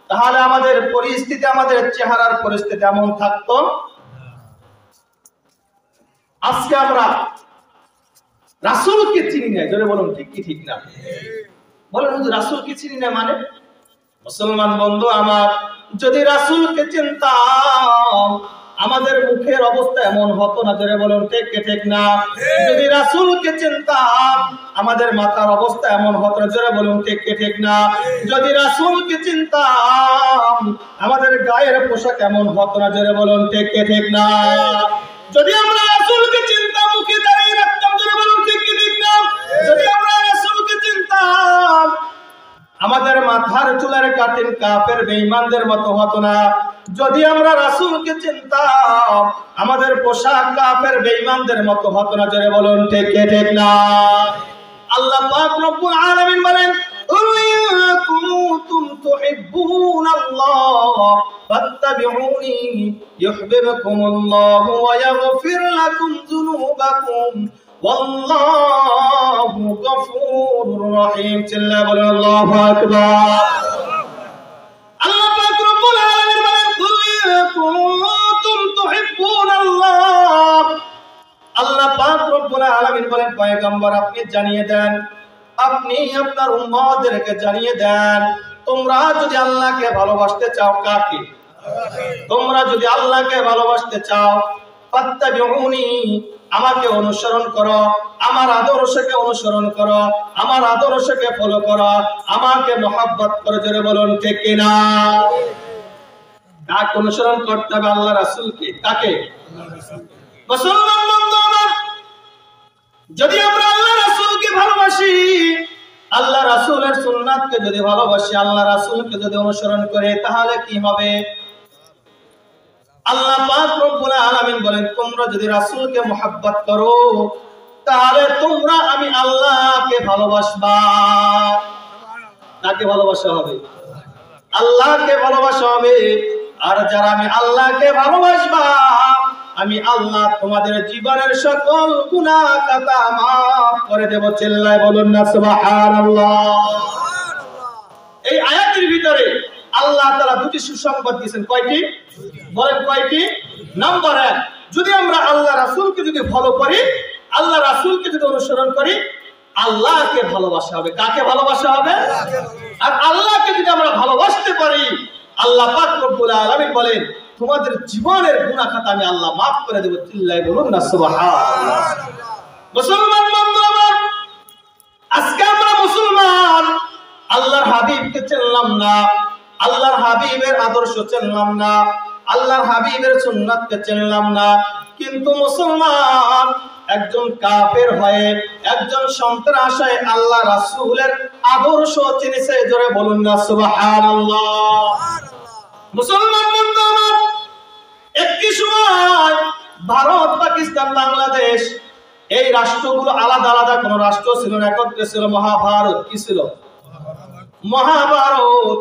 তাহলে আমাদের পরিস্থিতি, আমাদের চেহারার পরিস্থিতি এমন থাকতো। আজকে আমরা রাসূলকে চিনি না। জোরে বলুন ঠিক কি ঠিক না? বলেন রাসূলকে চিনি না মানে? মুসলমান বন্ধু আমার, যদি রাসূলকে চিনতাম আমাদের মুখের অবস্থা এমন হতো না। জোরে বলুন ঠিক কি ঠিক না? যদি রাসূলকে চিনতাম আমাদের মাথার অবস্থা এমন হতো না। জোরে বলুন ঠিক কি ঠিক না? যদি রাসূলকে চিনতাম আমাদের গায়ের পোশাক এমন হতো না। জোরে বলুন ঠিক কি ঠিক না? যদি আমরা রাসূলকে চিনতাম মুখে দাঁড়িয়ে রাখতাম। জোরে বলুন ঠিক কি ঠিক না? যদি আমরা রাসূলকে চিনতাম আমাদের মাথার চুলের কাটিং কাফের বেঈমানদের মতো হতো না। যদি আমরা রাসূলকে চিনতাম আমাদের পোশাক কাফের বেঈমানদের মতো হতো না। জোরে বলুন ঠিক কি ঠিক না? আল্লাহ পাক রব্বুল আলামিন বলেন, ইন কুনতুম তুহিব্বুনাল্লাহ ফাত্তাবিউনি ইউহিব্বুকুমুল্লাহু ওয়া ইয়াগফির লাকুম যুনুবাকুম ওয়াল্লাহু গফুরুর রহিম। চিল্লায়ে বলেন আল্লাহু আকবার। আল্লাহ পাক রব্বুল আলামিন বলেন, ইন কুনতুম তুহিব্বুনাল্লাহ। আল্লাহ পাক রব্বুল আলামিন বলেন, পয়গম্বর আপনি জানিয়ে দেন, আপনি আপনার উম্মতদেরকে জানিয়ে দেন, তোমরা যদি আল্লাহকে ভালোবাসতে চাও, কাকে? তোমরা যদি আল্লাহকে ভালোবাসতে চাও, ফাত্তাবিউনি, আমাকে অনুসরণ করো, আমার আদর্শকে অনুসরণ করো, আমার আদর্শকে ফলো করো, আমাকে মহব্বত করো। জোরে বলুন ঠিক কিনা? কাকে অনুসরণ করতে হবে? আল্লাহ রাসূলকে। কাকে? মুসলমান বন্ধু আমার, যদি আমরা আল্লাহ রাসূলকে ভালোবাসি, আল্লাহ রাসূলের সুন্নাতকে যদি ভালোবাসি, আল্লাহ রাসূলকে যদি অনুসরণ করে, তাহলে কি হবে? আল্লাহ পাক রব্বুল আলামিন বলেন তোমরা যদি রাসূলকে মুহাব্বত করো তাহলে তোমরা আমি আল্লাহকে ভালোবাসবা। কাকে ভালোবাসা হবে? আল্লাহকে ভালোবাসা হবে। আর যারা আমি আল্লাহকে ভালোবাসবা আমি আল্লাহ তোমাদের জীবনের সকল গুনাহ খাতা maaf করে দেব। চিল্লায় বলুন না সুবহানাল্লাহ। এই আয়াতের ভিতরে আল্লাহ তাআলা দুটি সুসংবাদ দিয়েছেন। কয়টি? বলেন কয়টি? নাম্বার 1, যদি আমরা আল্লাহ রাসূলকে যদি ফলো করি, আল্লাহ রাসূলকে যদি অনুসরণ করি, আল্লাহকে ভালোবাসা হবে। কাকে ভালোবাসা হবে? আর আল্লাহকে যদি আমরা ভালোবাসতে পারি, আল্লাহ পাক রব্বুল আলামিন বলেন তোমাদের জীবনের গুনাহ খাতা আমি আল্লাহ maaf করে দেব। চিল্লায় বলুন না সুবহানাল্লাহ। মুসলমান বন্ধু আমার, আজকে আমরা মুসলমান আল্লাহর হাবিবকে চিনলাম না, আল্লাহর হাবিবের আদর্শ চিনলাম না, আল্লাহর হাবিবের সুন্নাতকে চিনলাম না, কিন্তু মুসলমান একজন কাফের হয়ে একজন সন্ত্রাস হয়ে আল্লাহ রাসূলের আদর্শ চিনেছে। জোরে বলুন না সুবহানাল্লাহ। মুসলমান বন্ধু আমার, একটি সময় ভারত, পাকিস্তান, বাংলাদেশ এই রাষ্ট্রগুলো আলাদা আলাদা কোন রাষ্ট্র ছিল না, একত্রে ছিল মহাভারত। কি ছিল? মহাভারত।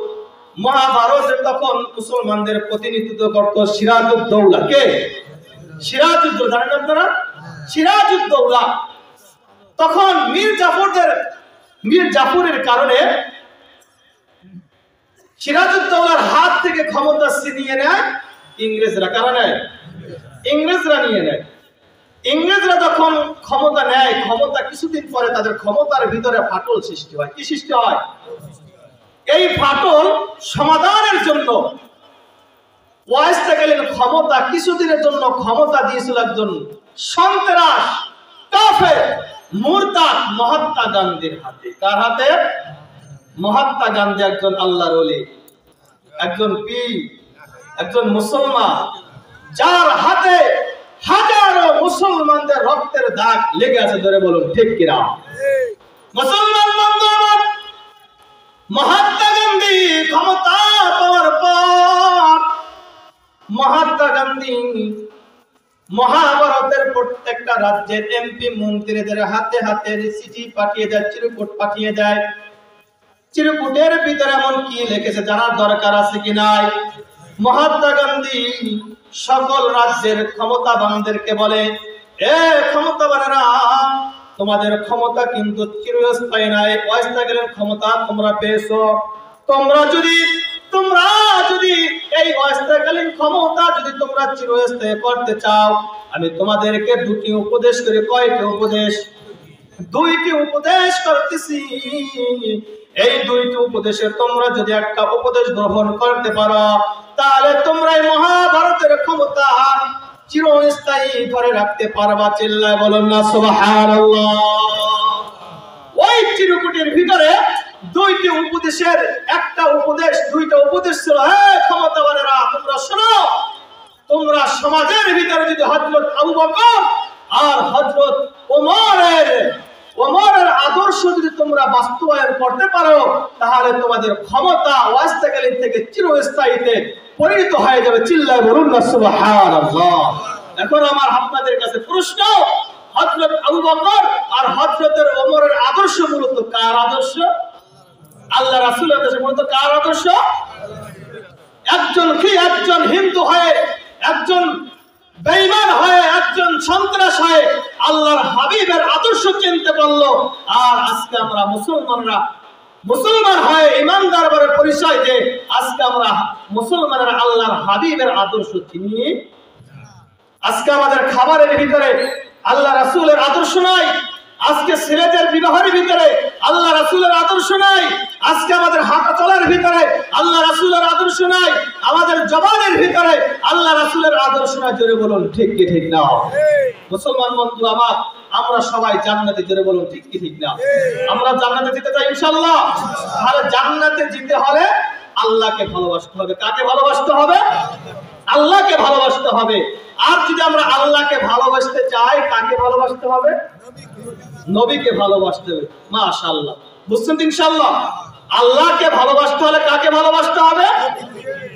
মহাভারতে তখন মুসলমানদের প্রতিনিধিত্ব করত সিরাজউদ্দৌলা। কে? সিরাজউদ্দৌলা। জানেন আপনারা? সিরাজউদ্দৌলা। তখন মীর জাফরের কারণে সিরাজউদ্দৌলার হাত থেকে ক্ষমতা ছিনিয়ে নেয় ইংরেজরা। কারা নেয়? ইংরেজরা নিয়ে নেয়। ইংরেজরা যখন ক্ষমতা নেয়, ক্ষমতা কিছুদিন পরে তাদের ক্ষমতার ভিতরে ফাটল সৃষ্টি হয়। কি সৃষ্টি হয়? এই ফাটল সমাধানের জন্য ওয়াইসটাকেলের ক্ষমতা কিছুদিনের জন্য ক্ষমতা দিয়েছিল একজন সন্ত্রাস কাফের মুরতাদ মহাত্মা গান্ধীর হাতে। কার হাতে? মহাত্মা গান্ধী একজন আল্লাহর ওলি, একজন পীর, একজন মুসলমান, যার হাতে হাজারো মুসলমানদের রক্তের দাগ লেগে আছে। ধরে বলুন ঠিক কিনা? মুসলমান বন্ধু আমার, মহাত্মা গান্ধী ক্ষমতা পাওয়ার পর মহাত্মা গান্ধী মহাভারতের প্রত্যেকটা রাজ্যের এমপি মন্ত্রীদের হাতে হাতে চিঠি পাঠিয়ে দেয়, চিরকুট পাঠিয়ে দেয়। চিরকুটের ভিতরে এমন কি লিখেছে জানার দরকার আছে কি নাই? মহাত্মা গান্ধী সকল রাজ্যের ক্ষমতাবানদেরকে বলে, এ ক্ষমতাবানেরা, তোমাদের ক্ষমতা কিন্তু চিরস্থায়ী নয়। অস্থায়ী ক্ষমতা তোমরা পেয়েছো। তোমরা যদি এই অস্থায়ীকালীন ক্ষমতা যদি তোমরা চিরস্থায়ী করতে চাও, আমি তোমাদেরকে দুটি উপদেশ করি। কয়টি উপদেশ? 2টি উপদেশ করতেছি। এই 2টি উপদেশে তোমরা যদি একটা উপদেশ গ্রহণ করতে পারো, তাহলে তোমরা এই মহাভারতের ক্ষমতা চিরস্থায়ী ধরে রাখতে পারবা। চিল্লায় বলুন না সুবহানাল্লাহ। ওই চিরকুটের ভিতরে 2টি উপদেশের একটা উপদেশ, 2টা উপদেশ ছিল। হে ক্ষমতাবানেরা, তোমরা শোনো, তোমরা সমাজের ভিতরে যদি হযরত আবু বকর আর হযরত ওমরের আদর্শ যদি তোমরা বাস্তবায়ন করতে পারো, তাহলে তোমাদের ক্ষমতা অস্থায়ী থেকে চিরস্থায়ীতে পরিণত হয়ে যাবে। চিল্লায় বলুন না সুবহানাল্লাহ। এখন আমার আপনাদের কাছে প্রশ্ন, হযরত আবু বকর আর হযরতের ওমরের আদর্শ মূলত কার আদর্শ? আল্লাহ রাসূলের আদর্শ। মূলত কার আদর্শ? একজন হিন্দু হয়ে, একজন বেঈমান হয়ে, একজন সন্ত্রাস হয়ে আল্লাহর হাবিবের আদর্শ চিনতে পারলো। আর আজকে আমরা মুসলমান হয়ে ইমানদার বলে পরিচয় দিয়ে আজকে আমরা মুসলমানরা আল্লাহর হাবিবের আদর্শ চিনি। আজকে আমাদের খাবারের ভিতরে আল্লাহ রাসূলের আদর্শ নাই। আজকে ছেলেদের বিবাহের ভিতরে আল্লাহ রাসূলের আদর্শ নাই। আজকে আমাদের হাঁটা চলার ভিতরে আল্লাহ রাসূলের আদর্শ নাই। আমাদের জবানের ভিতরে আল্লাহ রাসূলের আদর্শ নাই। জোরে বলুন ঠিক কি ঠিক না? মুসলমান বন্ধু আমার, আমরা সবাই জান্নাতে। জোরে বলুন ঠিক কি ঠিক না? আমরা জান্নাতে যেতে চাই ইনশাআল্লাহ। তাহলে জান্নাতে যেতে হলে আল্লাহকে ভালোবাসতে হবে। কাকে ভালোবাসতে হবে? আল্লাহকে ভালোবাসতে হবে। আর যদি আমরা আল্লাহকে ভালোবাসতে চাই, কাকে ভালোবাসতে হবে? নবীকে ভালোবাসতে হবে। মাশাআল্লাহ, বুঝছেন ইনশাআল্লাহ। আল্লাহকে ভালোবাসতে হলে কাকে ভালোবাসতে হবে?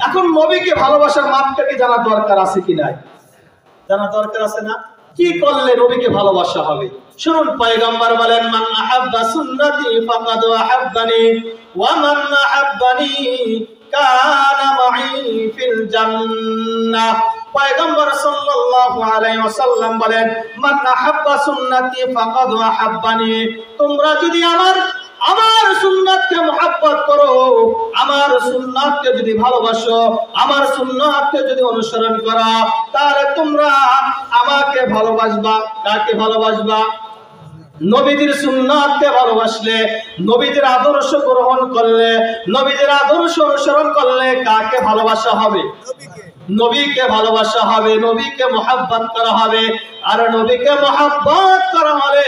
এখন নবীকে ভালোবাসার মাপকাঠি জানা দরকার আছে কি নাই? জানা দরকার আছে না? কি করলে নবীকে ভালোবাসা হবে? শুনুন, পয়গম্বর বলেন, মান আহাব্বা সুন্নতি ফাকাদ আহাব্বানি ওয়া মান আহাব্বানি কানা মাই ফিল জান্নাহ। পয়গম্বর সাল্লাল্লাহু আলাইহি ওয়াসাল্লাম বলেন, মান আহাব্বা সুন্নতি ফাকাদ আহাব্বানি, তোমরা যদি আমার সুন্নাতকে মহব্বত করো, আমার সুন্নাতকে যদি ভালোবাসো, আমার সুন্নাতকে যদি অনুসরণ করো, তাহলে তোমরা আমাকে ভালোবাসবা। কাকে ভালোবাসবা? নবীজির সুন্নাতকে ভালোবাসলে, নবীজির আদর্শ গ্রহণ করলে, নবীজির আদর্শ অনুসরণ করলে কাকে ভালোবাসা হবে? নবীকে ভালোবাসা হবে, নবীকে মহব্বত করা হবে। আর নবীকে মহব্বত করা হলে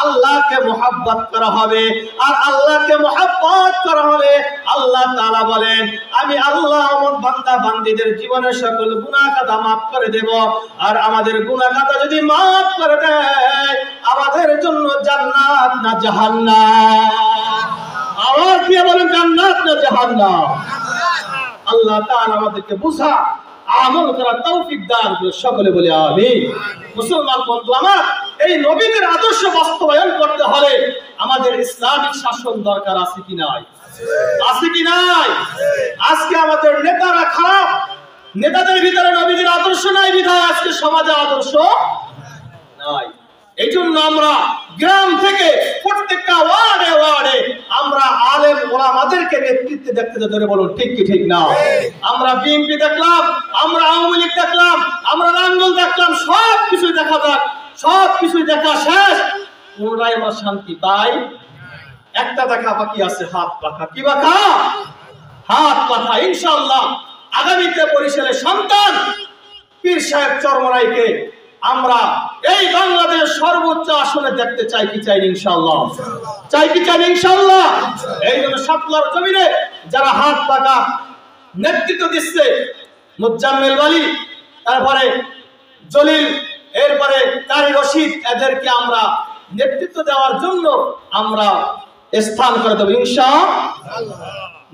আল্লাহকে মহব্বত করা হবে। আর আল্লাহকে মহব্বত করা হলে আল্লাহ তাআলা বলেন, আমি আল্লাহ আমার বান্দা বান্দীদের জীবনের সকল গুনাহ খাতা মাফ করে দেব। আর আমাদের গুনাহ খাতা যদি মাফ করে দেয়, আমাদের জন্য জান্নাত না জাহান্নাম? আওয়াজ দিয়ে বলেন, জান্নাত না জাহান্নাম? আল্লাহ তাআলা আমাদেরকে বুঝা আমল করার তৌফিক দান করে সকলে বলে আমিন। মুসলমান বন্ধু আমার, এই নবীদের আদর্শ বাস্তবায়ন করতে হলে আমাদের ইসলামিক শাসন দরকার আছে কি নাই? আছে কি নাই? আজকে আমাদের নেতারা খারাপ, নেতাদের ভিতরে নবীদের আদর্শ নাই বিধায় আজকে সমাজে আদর্শ নাই। এই জন্য আমরা গ্রাম থেকে প্রত্যেকটা ওয়ার্ডে ওয়ার্ডে আমরা আলেম ওলামাদেরকে নেতৃত্বে দেখতে ধরে বলুন, ঠিক কি ঠিক না? আমরা বিএনপি দেখলাম, আমরা আওয়ামী লীগ দেখলাম, আমরা নাঙ্গল দেখলাম, সব কিছু দেখা যাক, সব কিছু দেখা শেষ, পুনরায় আমরা শান্তি পাই? একটা দেখা বাকি আছে, হাত পাখা। কি বাঁকা? হাত পাখা। ইনশাআল্লাহ আগামীতে বরিশালের সন্তান পীর সাহেব চরমরাইকে আমরা এই বাংলাদেশ সর্বোচ্চ আসনে দেখতে চাই কি চাই? ইনশাআল্লাহ চাই কি চাই? ইনশাআল্লাহ। এই জন্য সাতলার জমিনে যারা হাত পাকা নেতৃত্ব দিচ্ছে, মুজাম্মেল ওয়ালি, তারপরে জলিল, এরপরে কারি রশিদ, এদেরকে আমরা নেতৃত্ব দেওয়ার জন্য আমরা স্থান করে দেব ইনশাআল্লাহ।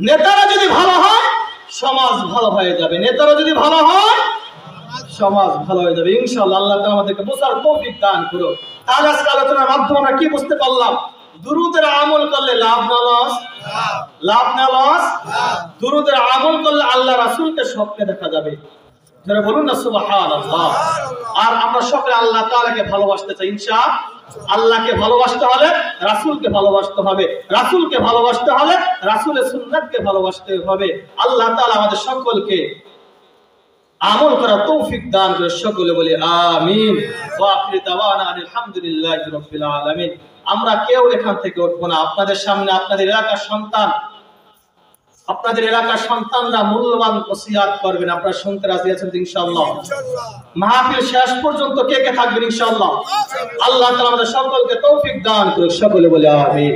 নেতারা যদি ভালো হয় সমাজ ভালো হয়ে যাবে, নেতারা যদি ভালো হয় সমাজ ভালো হয়ে যাবে ইনশাআল্লাহ। আল্লাহ তাআলা আমাদেরকে বোঝার তৌফিক দান করুন। তাহলে আজকে আলোচনার মাধ্যমে আমরা কি বুঝতে পারলাম? দুরূদের আমল করলে লাভ না লস? লাভ না লস? দুরূদের আমল করলে আল্লাহ রাসূলকে স্বপ্নে দেখা যাবে। যারা বলুন না সুবহানাল্লাহ। আর আমরা সকলে আল্লাহ তাআলাকে ভালোবাসতে চাই ইনশাআল্লাহ। আল্লাহকে ভালোবাসতে হলে রাসূলকে ভালোবাসতে হবে, রাসূলকে ভালোবাসতে হলে রাসূলের সুন্নাতকে ভালোবাসতে হবে। আল্লাহ তাআলা আমাদের সকলকে আমল করার তৌফিক দান করে সকলে বলে আমিন। ওয়া আখিরু দাওয়ানা আলহামদুলিল্লাহি রাব্বিল আলামিন। আমরা কেউ এখান থেকে উঠবো না। আপনাদের সামনে আপনাদের এলাকার সন্তান, আপনাদের এলাকার সন্তানরা মূল্যবান ওসিয়াত করবেন, আপনারা শুনতে রাজি আছেন ইনশাআল্লাহ? মাহফিল শেষ পর্যন্ত কে কে থাকবেন ইনশাআল্লাহ? আল্লাহ তাআলা আমাদের সকলকে তৌফিক দান করুন, সকলে বলে আমিন।